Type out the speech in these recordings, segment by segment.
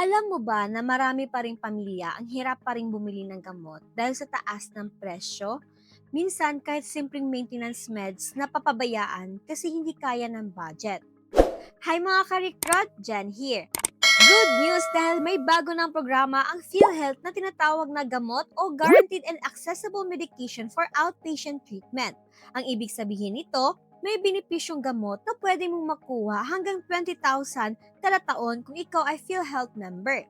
Alam mo ba na marami pa ring pamilya ang hirap pa ring bumili ng gamot dahil sa taas ng presyo? Minsan kahit simpleng maintenance meds na papabayaan kasi hindi kaya ng budget. Hi mga karikrot, Jen here. Good news dahil may bago ng programa ang PhilHealth na tinatawag na gamot o Guaranteed and Accessible Medication for Outpatient Treatment. Ang ibig sabihin nito, may benepisyong gamot na pwede mong makuha hanggang 20,000 kada taon kung ikaw ay PhilHealth member.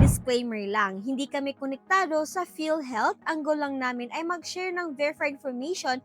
Disclaimer lang, hindi kami konektado sa PhilHealth. Ang goal lang namin ay mag-share ng verified information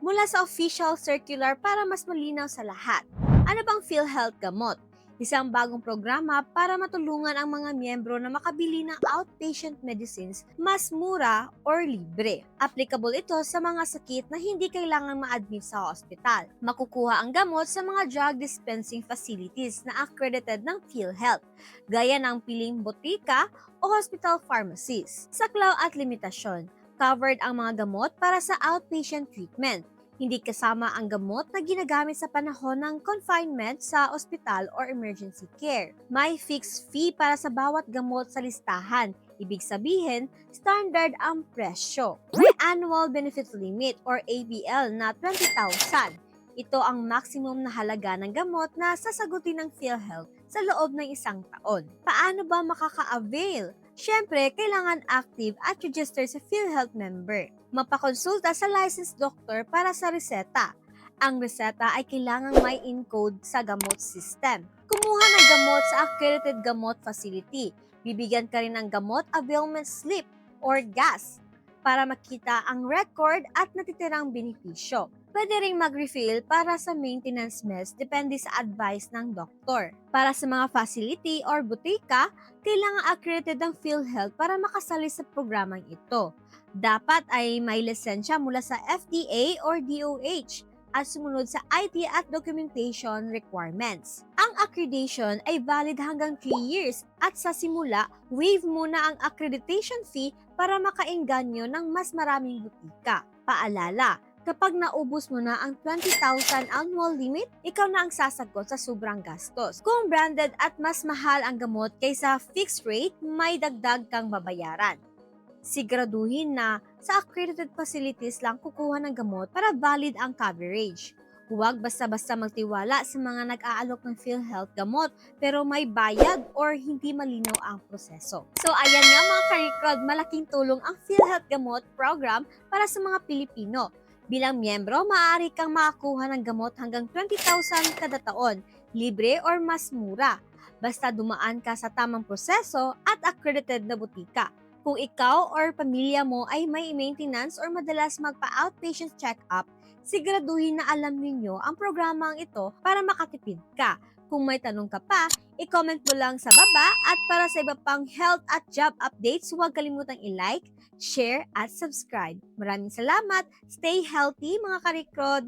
mula sa official circular para mas malinaw sa lahat. Ano bang PhilHealth Gamot? Isang bagong programa para matulungan ang mga miyembro na makabili ng outpatient medicines mas mura or libre. Applicable ito sa mga sakit na hindi kailangan ma-admit sa hospital. Makukuha ang gamot sa mga drug dispensing facilities na accredited ng PhilHealth, gaya ng piling botika o hospital pharmacies. Saklaw at limitasyon. Covered ang mga gamot para sa outpatient treatment. Hindi kasama ang gamot na ginagamit sa panahon ng confinement sa ospital or emergency care. May fixed fee para sa bawat gamot sa listahan. Ibig sabihin, standard ang presyo. May annual benefit limit or ABL na 20,000. Ito ang maximum na halaga ng gamot na sasagutin ng PhilHealth sa loob ng isang taon. Paano ba makaka-avail? Siyempre, kailangan active at register sa PhilHealth member. Mapakonsulta sa licensed doctor para sa reseta. Ang reseta ay kailangang may encode sa gamot system. Kumuha ng gamot sa accredited gamot facility. Bibigyan ka rin ng gamot availment slip or GAS para makita ang record at natitirang benepisyo. Pwede ring mag-refill para sa maintenance meds depende sa advice ng doktor. Para sa mga facility or butika, kailangan accredited ng PhilHealth para makasali sa programang ito. Dapat ay may lisensya mula sa FDA or DOH at sumunod sa IT at documentation requirements. Ang accreditation ay valid hanggang 3 years at sa simula, waive muna ang accreditation fee para makaengganyo ng mas maraming butika. Paalala, kapag naubos mo na ang 20,000 annual limit, ikaw na ang sasagot sa sobrang gastos. Kung branded at mas mahal ang gamot kaysa fixed rate, may dagdag kang babayaran. Siguraduhin na sa accredited facilities lang kukuha ng gamot para valid ang coverage. Huwag basta-basta magtiwala sa mga nag-aalok ng PhilHealth gamot pero may bayad or hindi malinaw ang proseso. So ayan nga mga ka-record, malaking tulong ang PhilHealth Gamot program para sa mga Pilipino. Bilang miyembro, maaari kang makakuha ng gamot hanggang 20,000 kada taon, libre or mas mura. Basta dumaan ka sa tamang proseso at accredited na butika. Kung ikaw or pamilya mo ay may maintenance or madalas magpa-outpatient check-up, siguraduhin na alam ninyo ang programang ito para makatipid ka. Kung may tanong ka pa, i-comment mo lang sa baba at para sa iba pang health at job updates, huwag kalimutang i-like, share at subscribe. Maraming salamat! Stay healthy mga karikrod!